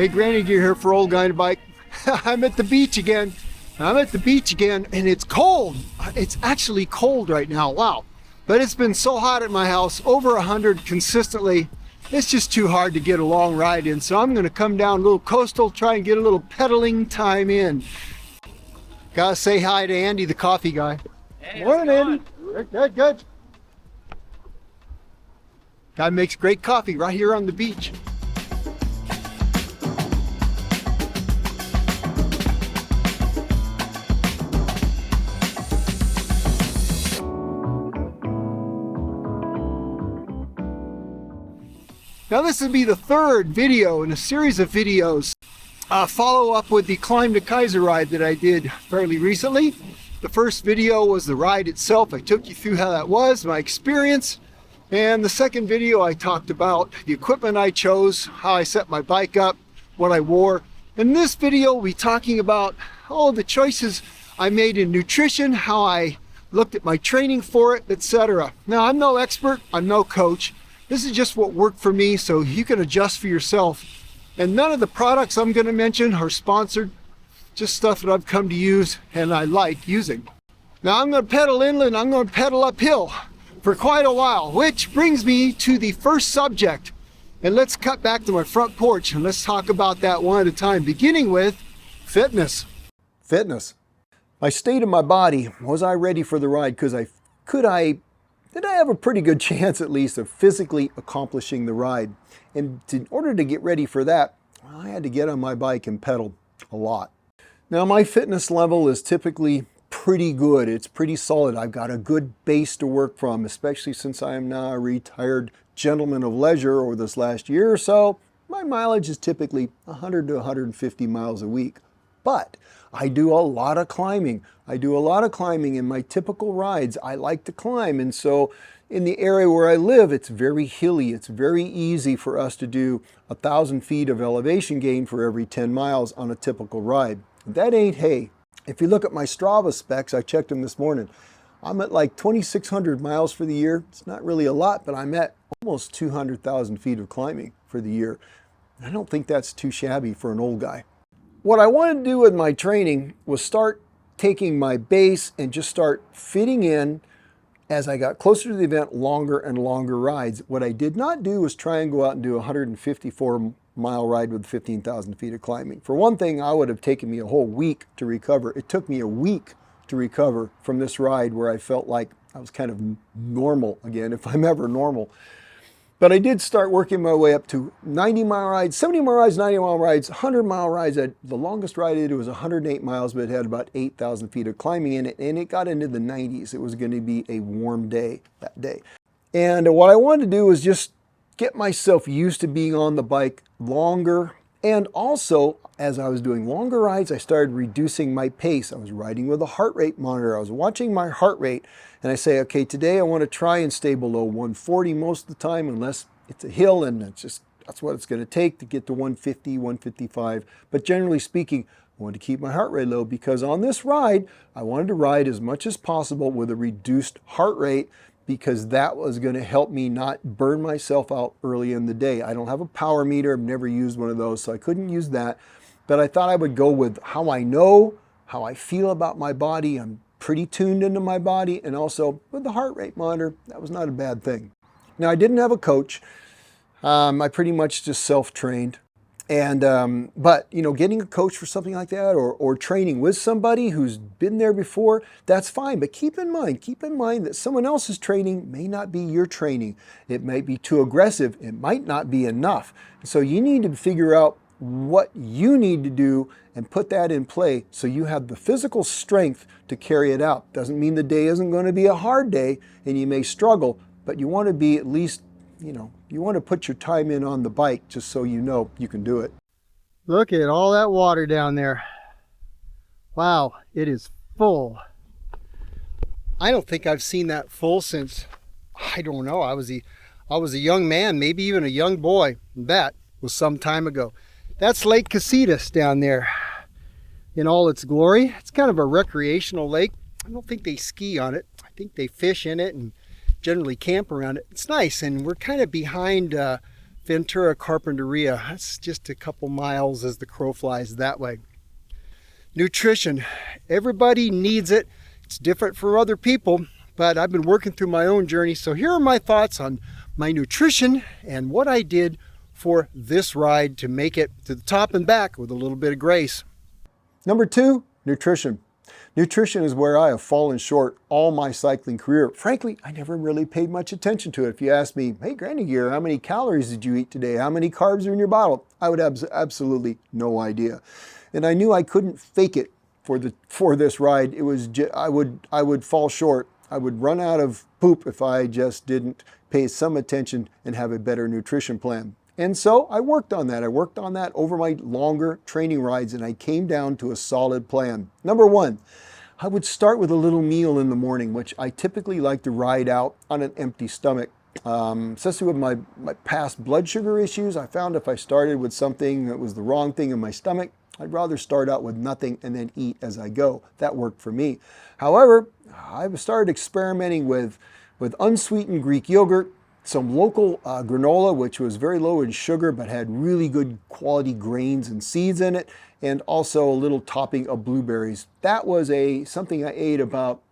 Hey, Granny Gear here for Old Guy on a Bike. I'm at the beach again. And it's cold. It's actually cold right now. Wow. But it's been so hot at my house, over 100 consistently. It's just too hard to get a long ride in. So I'm going to come down a little coastal, try and get a little pedaling time in. Gotta say hi to Andy, the coffee guy. Hey, morning, Andy. Good. Guy makes great coffee right here on the beach. Now this would be the third video in a series of videos. Follow up with the Climb to Kaiser ride that I did fairly recently. The first video was the ride itself. I took you through how that was, my experience. And the second video I talked about the equipment I chose, how I set my bike up, what I wore. In this video we'll be talking about all the choices I made in nutrition, how I looked at my training for it, etc. Now I'm no expert, I'm no coach. This is just what worked for me, so you can adjust for yourself. And none of the products I'm going to mention are sponsored, just stuff that I've come to use and I like using. Now I'm going to pedal inland, I'm going to pedal uphill for quite a while, which brings me to the first subject. And let's cut back to my front porch and let's talk about that one at a time, beginning with fitness. My state of my body, was I ready for the ride? Did I have a pretty good chance at least of physically accomplishing the ride? And in order to get ready for that, I had to get on my bike and pedal a lot. Now my fitness level is typically pretty good. It's pretty solid. I've got a good base to work from, especially since I am now a retired gentleman of leisure over this last year or so. My mileage is typically 100 to 150 miles a week. But I do a lot of climbing. In my typical rides. I like to climb, and so in the area where I live, it's very hilly. It's very easy for us to do 1,000 feet of elevation gain for every 10 miles on a typical ride. That ain't hay. If you look at my Strava specs, I checked them this morning. I'm at like 2,600 miles for the year. It's not really a lot, but I'm at almost 200,000 feet of climbing for the year. I don't think that's too shabby for an old guy. What I wanted to do with my training was start taking my base and just start fitting in, as I got closer to the event, longer and longer rides. What I did not do was try and go out and do a 154-mile ride with 15,000 feet of climbing. For one thing, I would have taken me a whole week to recover. It took me a week to recover from this ride where I felt like I was kind of normal again, if I'm ever normal. But I did start working my way up to 90-mile rides, 70-mile rides, 90-mile rides, 100-mile rides. The longest ride I did was 108 miles, but it had about 8,000 feet of climbing in it, and it got into the 90s. It was going to be a warm day that day. And what I wanted to do was just get myself used to being on the bike longer. And also, as I was doing longer rides, I started reducing my pace. I was riding with a heart rate monitor. I was watching my heart rate, and I say, okay, today I want to try and stay below 140 most of the time, unless it's a hill, and that's what it's going to take to get to 150, 155. But generally speaking, I wanted to keep my heart rate low because on this ride, I wanted to ride as much as possible with a reduced heart rate, because that was going to help me not burn myself out early in the day. I don't have a power meter. I've never used one of those, so I couldn't use that. But I thought I would go with how I know, how I feel about my body. I'm pretty tuned into my body, and also with the heart rate monitor, that was not a bad thing. Now, I didn't have a coach. I pretty much just self-trained. And but you know, getting a coach for something like that, or training with somebody who's been there before, that's fine. But keep in mind that someone else's training may not be your training. It might be too aggressive. It might not be enough. So you need to figure out what you need to do and put that in play so you have the physical strength to carry it out. Doesn't mean the day isn't going to be a hard day and you may struggle, but you want to be at least, you want to put your time in on the bike just so you know you can do it. Look at all that water down there. Wow, it is full. I don't think I've seen that full since, I don't know, I was a young man, maybe even a young boy. That was some time ago. That's Lake Casitas down there in all its glory. It's kind of a recreational lake. I don't think they ski on it. I think they fish in it and generally camp around it. It's nice, and we're kind of behind Ventura Carpinteria. That's just a couple miles as the crow flies that way. Nutrition. Everybody needs it. It's different for other people, but I've been working through my own journey. So here are my thoughts on my nutrition and what I did for this ride to make it to the top and back with a little bit of grace. Number 2, nutrition. Nutrition is where I have fallen short all my cycling career. Frankly, I never really paid much attention to it. If you asked me, hey, Granny Gear, how many calories did you eat today? How many carbs are in your bottle? I would have absolutely no idea. And I knew I couldn't fake it for this ride. It was I would fall short. I would run out of poop if I just didn't pay some attention and have a better nutrition plan. And so I worked on that. I worked on that over my longer training rides, and I came down to a solid plan. Number 1, I would start with a little meal in the morning, which I typically like to ride out on an empty stomach. Especially with my past blood sugar issues, I found if I started with something that was the wrong thing in my stomach, I'd rather start out with nothing and then eat as I go. That worked for me. However, I started experimenting with unsweetened Greek yogurt, some local granola, which was very low in sugar but had really good quality grains and seeds in it, and also a little topping of blueberries. That was something I ate about,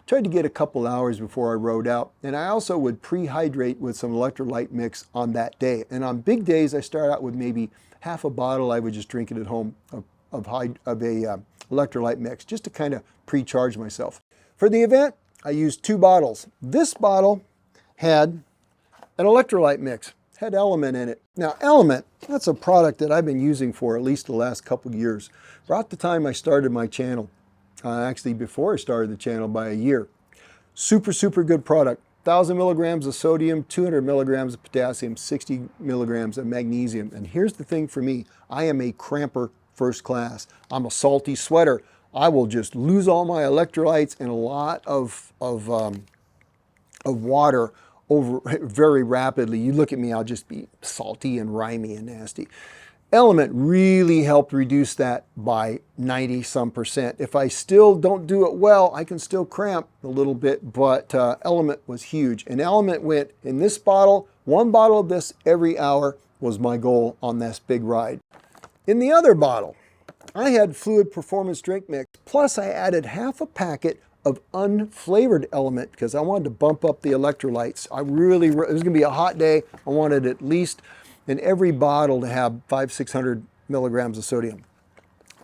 tried to get a couple hours before I rode out. And I also would pre-hydrate with some electrolyte mix on that day. And on big days, I start out with maybe half a bottle. I would just drink it at home of a electrolyte mix just to kind of pre-charge myself. For the event, I used 2 bottles. This bottle had an electrolyte mix, had Element in it. Now Element, that's a product that I've been using for at least the last couple of years. About the time I started my channel, actually before I started the channel by a year. Super, super good product. 1,000 milligrams of sodium, 200 milligrams of potassium, 60 milligrams of magnesium. And here's the thing for me, I am a cramper first class. I'm a salty sweater. I will just lose all my electrolytes and a lot of water very rapidly. You look at me, I'll just be salty and rimy and nasty. Element really helped reduce that by 90-some%. If I still don't do it well, I can still cramp a little bit, but Element was huge. And Element went in this bottle, 1 bottle of this every hour was my goal on this big ride. In the other bottle, I had Fluid Performance Drink Mix, plus I added half a packet of unflavored Element because I wanted to bump up the electrolytes. It was gonna be a hot day. I wanted at least in every bottle to have 500-600 milligrams of sodium.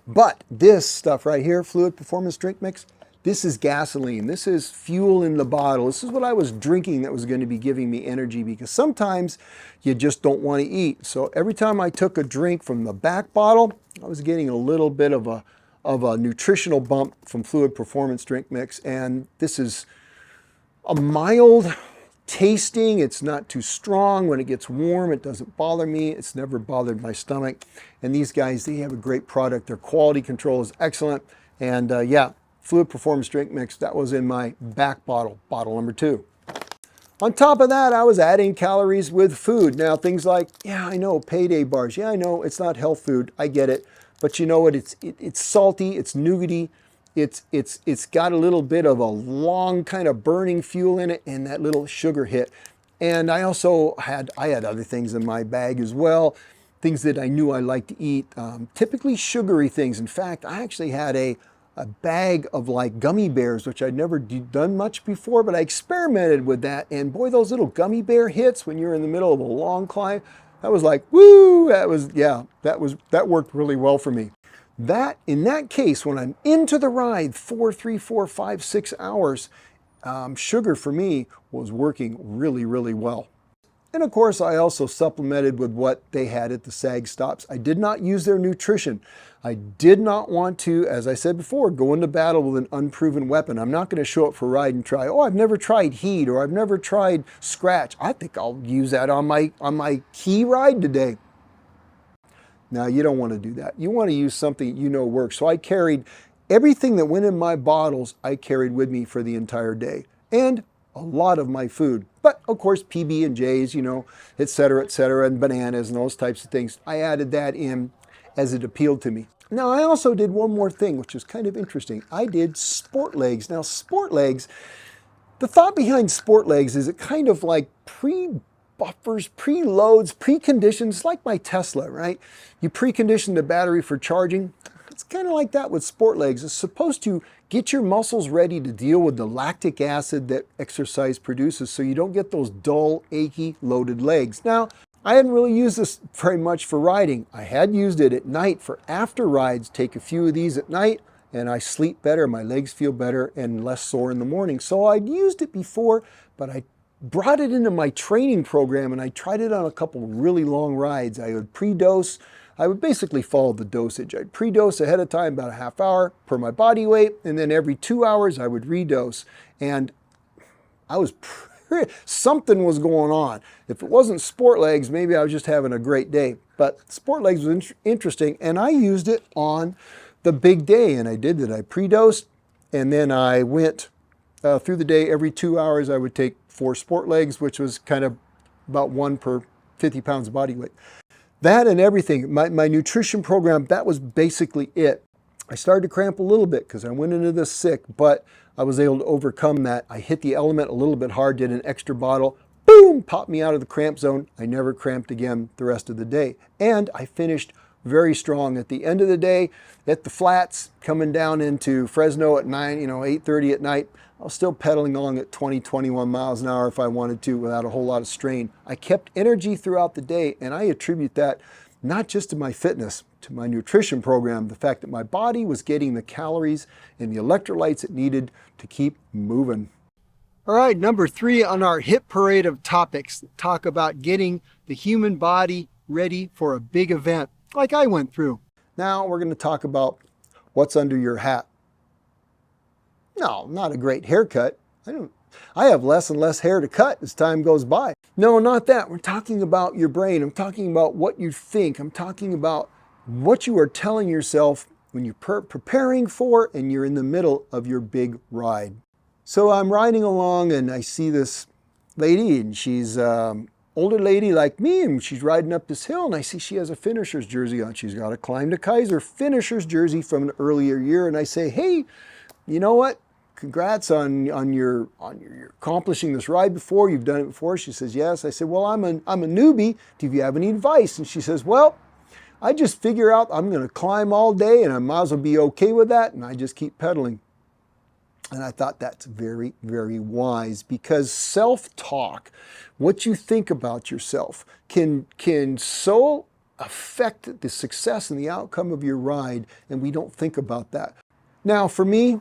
But this stuff right here, Fluid Performance Drink Mix, this is gasoline. This is fuel in the bottle. This is what I was drinking that was going to be giving me energy, because sometimes you just don't want to eat. So every time I took a drink from the back bottle, I was getting a little bit of a nutritional bump from Fluid Performance Drink Mix. And this is a mild tasting. It's not too strong. When it gets warm, it doesn't bother me. It's never bothered my stomach. And these guys, they have a great product. Their quality control is excellent. And yeah, Fluid Performance Drink Mix, that was in my back bottle, bottle number 2. On top of that, I was adding calories with food. Now, things like, yeah, I know, payday bars. Yeah, I know, it's not health food. I get it. But you know what? It's salty, it's nougaty. It's got a little bit of a long kind of burning fuel in it and that little sugar hit. And I also had other things in my bag as well, things that I knew I liked to eat, typically sugary things. In fact, I actually had a bag of like gummy bears, which I'd never done much before, but I experimented with that. And boy, those little gummy bear hits when you're in the middle of a long climb, that was like, woo, that worked really well for me. In that case, when I'm into the ride 3, 4, 5, 6 hours, sugar for me was working really, really well. And of course, I also supplemented with what they had at the SAG stops. I did not use their nutrition. I did not want to, as I said before, go into battle with an unproven weapon. I'm not going to show up for a ride and try, oh, I've never tried heat or I've never tried scratch. I think I'll use that on my key ride today. Now, you don't want to do that. You want to use something you know works. So I carried everything that went in my bottles, I carried with me for the entire day. And a lot of my food. But of course, PB&Js, you know, et cetera, and bananas and those types of things. I added that in as it appealed to me. Now, I also did one more thing, which was kind of interesting. I did sport legs. Now, sport legs, the thought behind sport legs is it kind of like buffers, preloads, preconditions, like my Tesla, right? You precondition the battery for charging. It's kind of like that with sport legs. It's supposed to get your muscles ready to deal with the lactic acid that exercise produces so you don't get those dull, achy, loaded legs. Now, I hadn't really used this very much for riding. I had used it at night for after rides. Take a few of these at night and I sleep better, my legs feel better and less sore in the morning. So I'd used it before, but I brought it into my training program and I tried it on a couple really long rides. I would pre-dose. I would basically follow the dosage. I'd pre-dose ahead of time, about a half hour per my body weight, and then every 2 hours I would redose. And I was something was going on. If it wasn't sport legs, maybe I was just having a great day. But sport legs was interesting, and I used it on the big day, and I did that. I pre-dosed, and then I went through the day. Every 2 hours I would take 4 sport legs, which was kind of about 1 per 50 pounds of body weight. That and everything, my nutrition program, that was basically it. I started to cramp a little bit because I went into this sick, but I was able to overcome that. I hit the element a little bit hard, did an extra bottle, boom, popped me out of the cramp zone. I never cramped again the rest of the day. And I finished very strong at the end of the day at the flats, coming down into Fresno at 8:30 at night. I was still pedaling along at 20, 21 miles an hour if I wanted to without a whole lot of strain. I kept energy throughout the day, and I attribute that not just to my fitness, to my nutrition program, the fact that my body was getting the calories and the electrolytes it needed to keep moving. All right, number 3 on our hit parade of topics, talk about getting the human body ready for a big event like I went through. Now we're going to talk about what's under your hat. No, not a great haircut. I have less and less hair to cut as time goes by. No, not that. We're talking about your brain. I'm talking about what you think. I'm talking about what you are telling yourself when you're preparing for and you're in the middle of your big ride. So I'm riding along and I see this lady, and she's older lady like me, and she's riding up this hill, and I see she has a finisher's jersey on. She's got a Climb to Kaiser finisher's jersey from an earlier year, and I say, hey, you know what? Congrats on your accomplishing this ride before. You've done it before. She says, yes. I said, well, I'm a newbie. Do you have any advice? And she says, well, I just figure out I'm going to climb all day and I might as well be okay with that. And I just keep pedaling. And I thought that's very, very wise, because self-talk, what you think about yourself, can so affect the success and the outcome of your ride. And we don't think about that. Now, for me,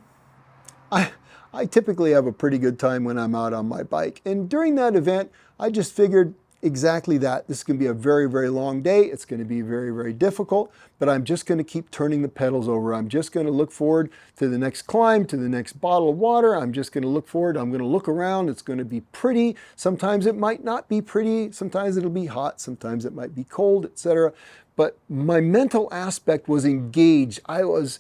I typically have a pretty good time when I'm out on my bike. And during that event, I just figured exactly that. This is going to be a very, very long day. It's going to be very, very difficult, but I'm just going to keep turning the pedals over. I'm just going to look forward to the next climb, to the next bottle of water. I'm just going to look forward. I'm going to look around. It's going to be pretty. Sometimes it might not be pretty. Sometimes it'll be hot. Sometimes it might be cold, etc. But my mental aspect was engaged. I was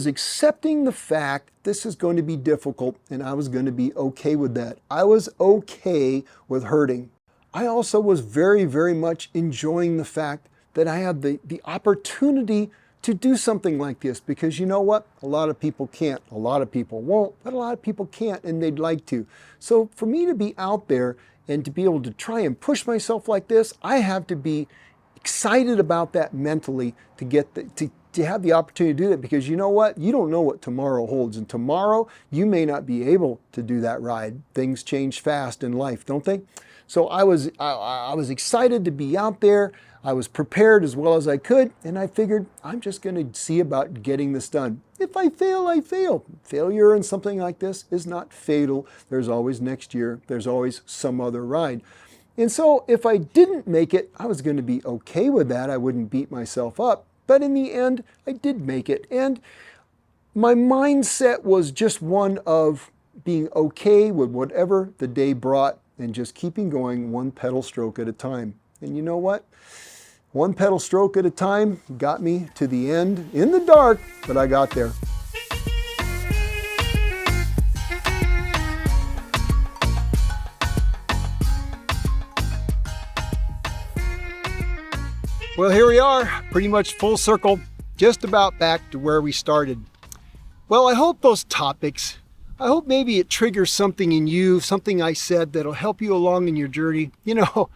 accepting the fact this is going to be difficult, and I was going to be okay with that. I was okay with hurting. I also was very, very much enjoying the fact that I had the opportunity to do something like this, because you know what? A lot of people can't. A lot of people won't, but a lot of people can't, and they'd like to. So for me to be out there and to be able to try and push myself like this, I have to be excited about that mentally to get to have the opportunity to do that, because you know what? You don't know what tomorrow holds, and tomorrow you may not be able to do that ride. Things change fast in life, don't they? So I was excited to be out there. I was prepared as well as I could, and I figured I'm just going to see about getting this done. If I fail, I fail. Failure in something like this is not fatal. There's always next year. There's always some other ride. And so if I didn't make it, I was going to be okay with that. I wouldn't beat myself up. But in the end, I did make it. And my mindset was just one of being okay with whatever the day brought and just keeping going one pedal stroke at a time. And you know what? One pedal stroke at a time got me to the end in the dark, but I got there. Well, here we are, pretty much full circle, just about back to where we started. Well, I hope those topics, I hope maybe it triggers something in you, something I said that'll help you along in your journey. You know,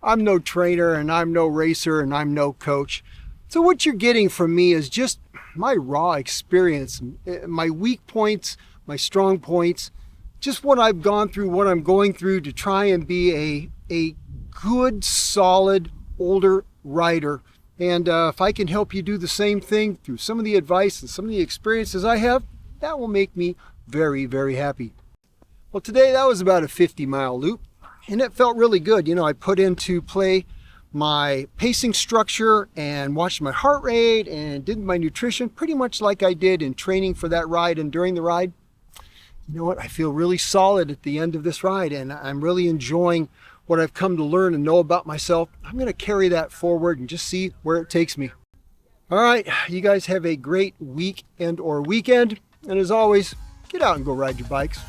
I'm no trainer and I'm no racer and I'm no coach. So what you're getting from me is just my raw experience, my weak points, my strong points, just what I've gone through, what I'm going through to try and be a good, solid, older rider. And if I can help you do the same thing through some of the advice and some of the experiences I have, that will make me very, very happy. Well, today that was about a 50-mile loop, and it felt really good. You know, I put into play my pacing structure and watched my heart rate and did my nutrition pretty much like I did in training for that ride and during the ride. You know what? I feel really solid at the end of this ride, and I'm really enjoying what I've come to learn and know about myself. I'm going to carry that forward and just see where it takes me. All right, you guys have a great week and or weekend. And as always, get out and go ride your bikes.